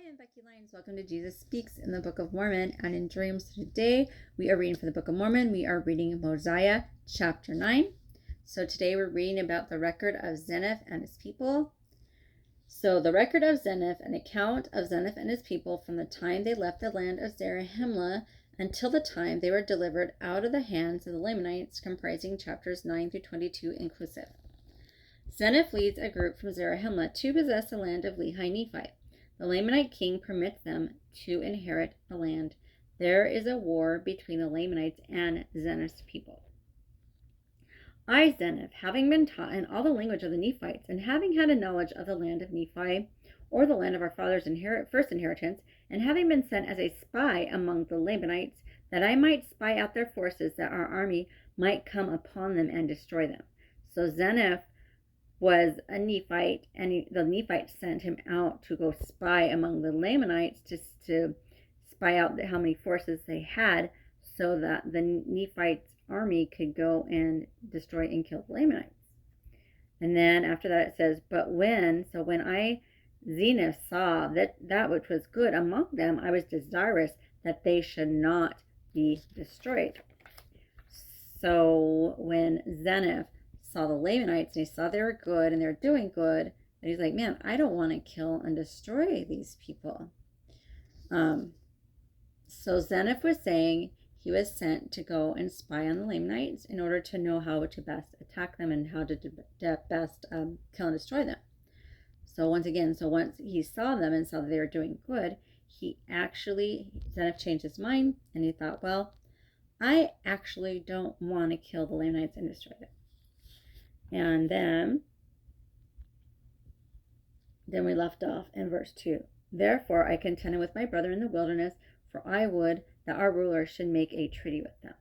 I'm Becky Lyons. Welcome to Jesus Speaks in the Book of Mormon and in Dreams. Today we are reading from the Book of Mormon. We are reading Mosiah chapter 9. So today we're reading about the record of Zeniff and his people. So the record of Zeniff, an account of Zeniff and his people from the time they left the land of Zarahemla until the time they were delivered out of the hands of the Lamanites, comprising chapters 9 through 22 inclusive. Zeniff leads a group from Zarahemla to possess the land of Lehi Nephi. The Lamanite king permits them to inherit the land. There is a war between the Lamanites and Zeniff's people. I, Zeniff, having been taught in all the language of the Nephites, and having had a knowledge of the land of Nephi, or the land of our father's first inheritance, and having been sent as a spy among the Lamanites, that I might spy out their forces, that our army might come upon them and destroy them. So Zeniff was a Nephite, and the Nephites sent him out to go spy among the Lamanites to spy out how many forces they had, so that the Nephites' army could go and destroy and kill the Lamanites. And then after that it says, but when I, Zeniff, saw that which was good among them, I was desirous that they should not be destroyed. So when Zeniff saw the Lamanites and he saw they were good and they're doing good, and he's like, man, I don't want to kill and destroy these people. So Zeniff was saying he was sent to go and spy on the Lamanites in order to know how to best attack them and how to best kill and destroy them. So once he saw them and saw that they were doing good, Zeniff changed his mind and he thought, well, I actually don't want to kill the Lamanites and destroy them. And then we left off in verse 2. Therefore I contended with my brother in the wilderness, for I would that our ruler should make a treaty with them.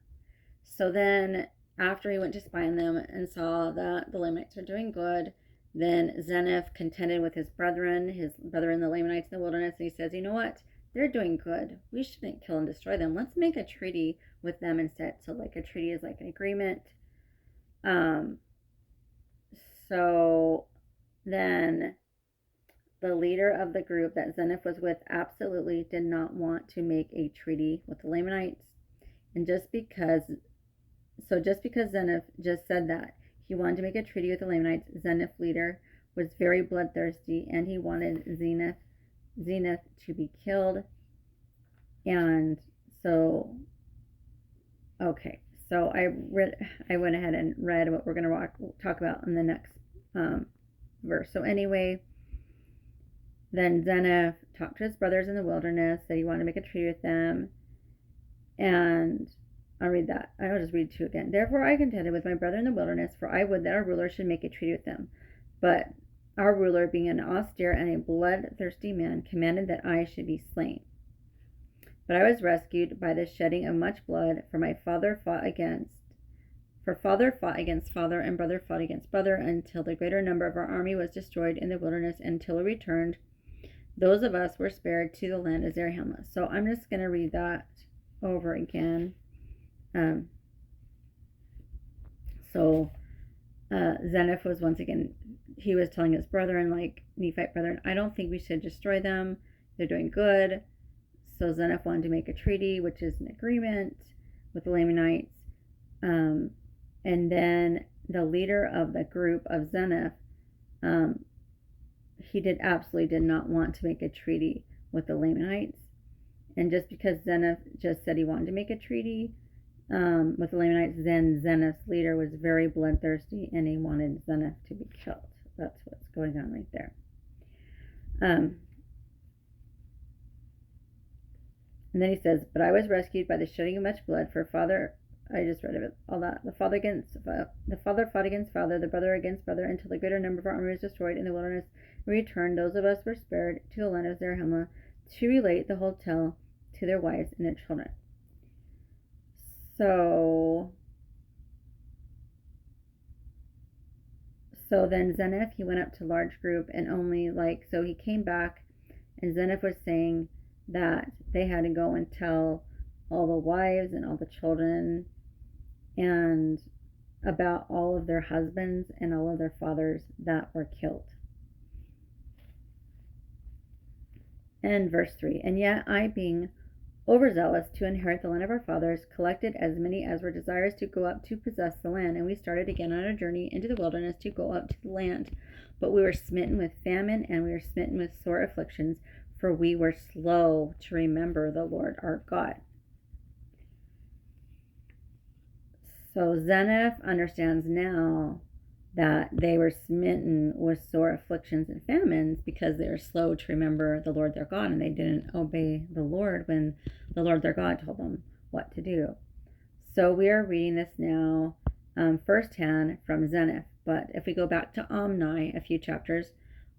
So then after he went to spy on them and saw that the Lamanites were doing good, then Zeniff contended with his brethren the Lamanites in the wilderness, and he says, you know what? They're doing good. We shouldn't kill and destroy them. Let's make a treaty with them instead. So like a treaty is like an agreement. So then the leader of the group that Zeniff was with absolutely did not want to make a treaty with the Lamanites. And just because Zeniff just said that he wanted to make a treaty with the Lamanites, Zeniff leader was very bloodthirsty and he wanted Zeniff to be killed. And so, okay. So I went ahead and read what we're going to talk about in the next verse. So anyway, then Zeniff talked to his brothers in the wilderness, said he wanted to make a treaty with them. And I'll read that. I'll just read 2 again. Therefore I contended with my brother in the wilderness, for I would that our ruler should make a treaty with them. But our ruler, being an austere and a bloodthirsty man, commanded that I should be slain. But I was rescued by the shedding of much blood, for father fought against father, and brother fought against brother, until the greater number of our army was destroyed in the wilderness, until we returned. Those of us were spared to the land of Zarahemla. So I'm just going to read that over again. Zeniff was once again, he was telling his brethren, like Nephite brethren, I don't think we should destroy them. They're doing good. So Zeniff wanted to make a treaty, which is an agreement with the Lamanites. And then the leader of the group of Zeniff, he absolutely did not want to make a treaty with the Lamanites. And just because Zeniff just said he wanted to make a treaty with the Lamanites, then Zeniff's leader was very bloodthirsty and he wanted Zeniff to be killed. That's what's going on right there. And then he says, but I was rescued by the shedding of much blood, for father, I just read of it, all that. The father fought against father, the brother against brother, until the greater number of our army was destroyed in the wilderness. We returned, those of us were spared to the land of Zarahemla, to relate the whole tale to their wives and their children. So then Zeniff, he went up to large group and so he came back, and Zeniff was saying that they had to go and tell all the wives and all the children and about all of their husbands and all of their fathers that were killed. And verse 3, and yet I, being overzealous to inherit the land of our fathers, collected as many as were desirous to go up to possess the land, and we started again on our journey into the wilderness to go up to the land. But we were smitten with famine, and we were smitten with sore afflictions, for we were slow to remember the Lord our God. So Zeniff understands now that they were smitten with sore afflictions and famines because they were slow to remember the Lord their God, and they didn't obey the Lord when the Lord their God told them what to do. So we are reading this now firsthand from Zeniff. But if we go back to Omni a few chapters,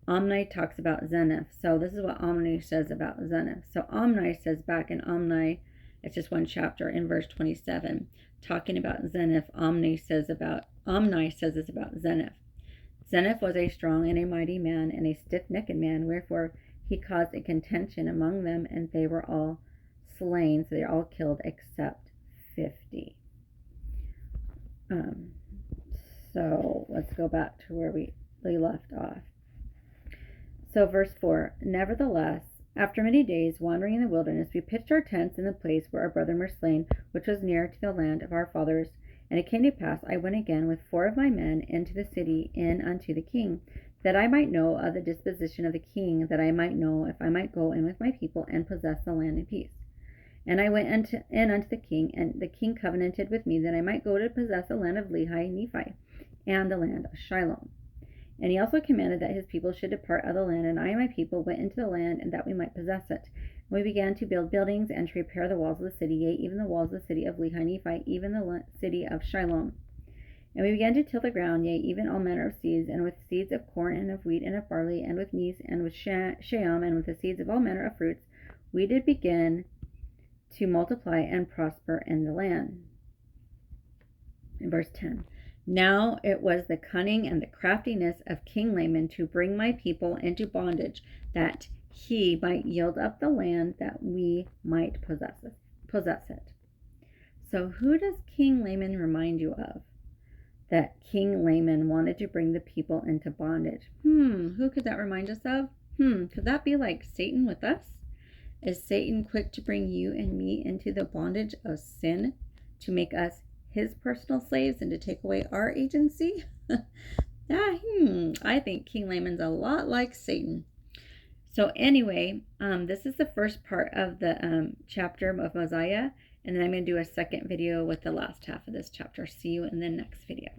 Omni talks about Zeniff. So this is what Omni says about Zeniff. So Omni says back in Omni, it's just one chapter in verse 27, talking about Zeniff. Omni says this about Zeniff. Zeniff was a strong and a mighty man and a stiff-necked man, wherefore he caused a contention among them, and they were all slain. So they're all killed except 50. So let's go back to where we left off. So verse 4, nevertheless, after many days wandering in the wilderness, we pitched our tents in the place where our brethren were slain, which was near to the land of our fathers. And it came to pass, I went again with 4 of my men into the city, in unto the king, that I might know of the disposition of the king, that I might know if I might go in with my people and possess the land in peace. And I went in unto the king, and the king covenanted with me that I might go to possess the land of Lehi, Nephi, and the land of Shiloh. And he also commanded that his people should depart of the land, and I and my people went into the land, and that we might possess it. And we began to build buildings and to repair the walls of the city, yea, even the walls of the city of Lehi, Nephi, even the city of Shiloh. And we began to till the ground, yea, even all manner of seeds, and with seeds of corn and of wheat and of barley, and with meats, and with sham, and with the seeds of all manner of fruits, we did begin to multiply and prosper in the land. In verse 10. Now it was the cunning and the craftiness of King Laman to bring my people into bondage, that he might yield up the land, that we might possess it. So who does King Laman remind you of? That King Laman wanted to bring the people into bondage. Who could that remind us of? Could that be like Satan with us? Is Satan quick to bring you and me into the bondage of sin, to make us his personal slaves and to take away our agency? I think King Laman's a lot like Satan. So anyway, this is the first part of the chapter of Mosiah, and then I'm going to do a second video with the last half of this chapter. See you in the next video.